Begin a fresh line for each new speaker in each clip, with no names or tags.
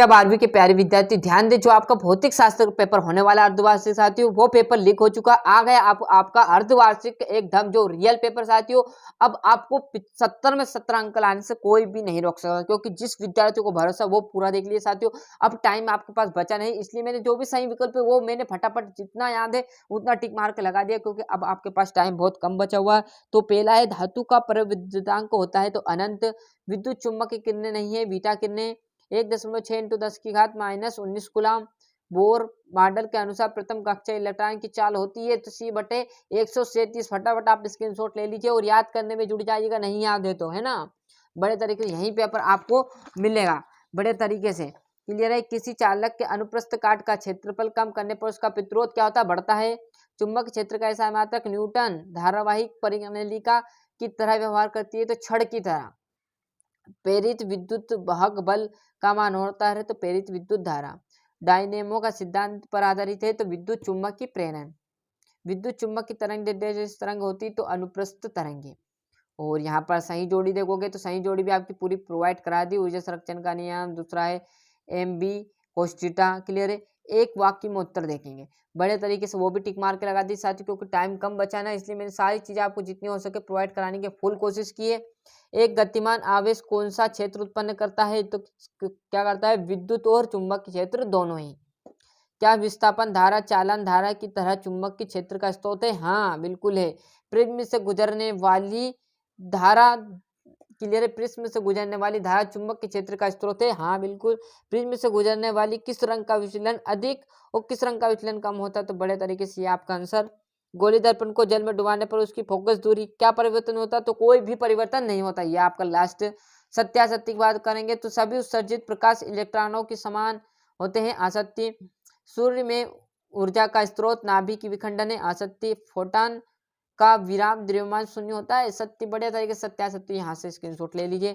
कक्षा 12वीं के प्यारे विद्यार्थी ध्यान दें, जो आपका भौतिक शास्त्र पेपर होने वाला अर्धवार्षिक साथियों, वो पेपर लीक हो चुका। आ गया आपका अर्धवार्षिक एकदम जो रियल पेपर साथियों। अब आपको 70 में 17 अंक लाने से कोई भी नहीं रोक सकता, क्योंकि जिस विद्यार्थियों को भरोसा वो पूरा देख लिए साथियों। अब टाइम आपके पास बचा नहीं, इसलिए मैंने जो भी सही विकल्प है वो मैंने फटाफट जितना याद है उतना टिक मार के लगा दिया, क्योंकि अब आपके पास टाइम बहुत कम बचा हुआ है। तो पहला है धातु का प्रविद्युतांक होता है तो अनंत। विद्युत चुम्बकीय किरणें नहीं है, बीटा किरणें 1.6 × 10⁻⁻19 कूलम। बोर मॉडल के अनुसार प्रथम कक्षा इलेक्ट्रॉन की चाल होती है तो C/137। फटाफट आप स्क्रीनशॉट ले लीजिए और याद करने में जुड़ जाइएगा, नहीं याद है तो, है ना। बड़े तरीके से यही पेपर आपको मिलेगा बड़े तरीके से। क्लियर है। किसी चालक के अनुप्रस्थ काट का क्षेत्रफल कम करने पर उसका प्रतिरोध क्या होता है? बढ़ता है। चुंबक क्षेत्र का ऐसा मात्रक न्यूटन धारावाहिक परिणलिका की तरह व्यवहार करती है तो छड़ की तरह। प्रेरित विद्युत वाहक बल का मान होता है तो प्रेरित विद्युत धारा। डायनेमो का सिद्धांत पर आधारित है तो विद्युत चुम्बक की प्रेरण। विद्युत चुम्बक की तरंग निर्देशित तरंग होती तो अनुप्रस्थ तरंगे। और यहाँ पर सही जोड़ी देखोगे तो सही जोड़ी भी आपकी पूरी प्रोवाइड करा दी। ऊर्जा संरक्षण का नियम, दूसरा है MB cos थीटा। क्लियर है। एक वाक्य में उत्तर देखेंगे बड़े तरीके से, वो भी टिक मार के लगा दी साथियों, क्योंकि टाइम कम बचा ना, इसलिए मैंने सारी चीजें आपको जितनी हो सके प्रोवाइड कराने की फुल कोशिश की है। एक गतिमान आवेश कौन सा क्षेत्र उत्पन्न करता है? तो क्या करता है? विद्युत और चुंबक क्षेत्र दोनों ही। क्या विस्थापन धारा चालन धारा की तरह चुंबक के क्षेत्र का स्रोत है? हाँ बिल्कुल है। प्रिज्म से गुजरने वाली धारा, क्लियर है, प्रिज्म से गुजरने वाली धारा चुंबक के क्षेत्र का स्रोत है? हाँ बिल्कुल। प्रिज्म से गुजरने वाली किस रंग का विचलन अधिक और किस रंग का विचलन कम होता है? तो बड़े तरीके से आपका आंसर। गोली दर्पण को जल में डुबाने पर उसकी फोकस दूरी क्या परिवर्तन होता है? तो कोई भी परिवर्तन नहीं होता। ये आपका लास्ट। सत्यासत्य की बात करेंगे तो सभी उत्सर्जित प्रकाश इलेक्ट्रॉनों के समान होते हैं। असत्य। सूर्य में ऊर्जा का स्रोत नाभिक की विखंडन है। असत्य। फोटॉन का विराम द्रव्यमान शून्य होता है। सत्य। बढ़िया तरीके से सत्यासत्य यहाँ से स्क्रीनशॉट ले लीजिए।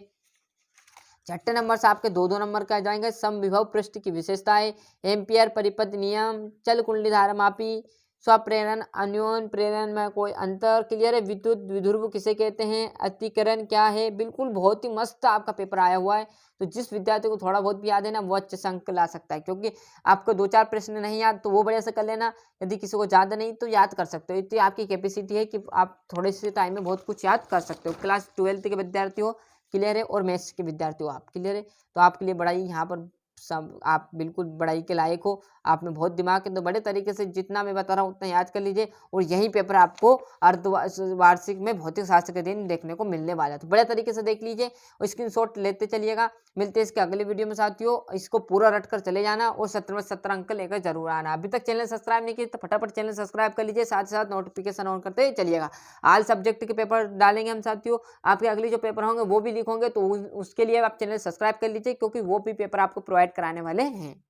छठे नंबर से आपके 2-2 नंबर का जाएंगे। समविभव पृष्ठ की विशेषताएं, एम्पियर परिपथ नियम, चल कुंडली धारा मापी, स्वप्रेरण अन्योन प्रेरण में कोई अंतर। क्लियर है। विद्युत द्विध्रुव किसे कहते हैं? अतिकरण क्या है? बिल्कुल बहुत ही मस्त आपका पेपर आया हुआ है। तो जिस विद्यार्थी को थोड़ा बहुत भी याद है ना, वो अच्छे से अंक ला सकता है, क्योंकि आपको 2-4 प्रश्न नहीं याद तो वो बढ़िया से कर लेना। यदि किसी को ज़्यादा नहीं तो याद कर सकते हो। इतनी आपकी कैपेसिटी है कि आप थोड़े से टाइम में बहुत कुछ याद कर सकते हो। क्लास 12th के विद्यार्थी हो, क्लियर है, और मैथ्स के विद्यार्थी हो आप, क्लियर है। तो आपके लिए बड़ा ही यहाँ पर सब, आप बिल्कुल बड़ाई के लायक हो। आप में बहुत दिमाग है, तो बड़े तरीके से जितना मैं बता रहा हूँ उतना याद कर लीजिए। और यही पेपर आपको अर्धवार्षिक में भौतिक शास्त्र के दिन देखने को मिलने वाला है, तो बड़े तरीके से देख लीजिए और स्क्रीनशॉट लेते चलिएगा। मिलते हैं इसके अगले वीडियो में साथियों। इसको पूरा रट कर चले जाना और 17 में 17 अंक लेकर जरूर आना। अभी तक चैनल सब्सक्राइब नहीं किया तो फटाफट चैनल सब्सक्राइब कर लीजिए, साथ ही साथ नोटिफिकेशन ऑन करते चलिएगा। ऑल सब्जेक्ट के पेपर डालेंगे हम साथियों। आपके अगले जो पेपर होंगे वो भी लीक होंगे, तो उसके लिए आप चैनल सब्सक्राइब कर लीजिए, क्योंकि वो भी पेपर आपको प्रोवाइड कराने वाले हैं।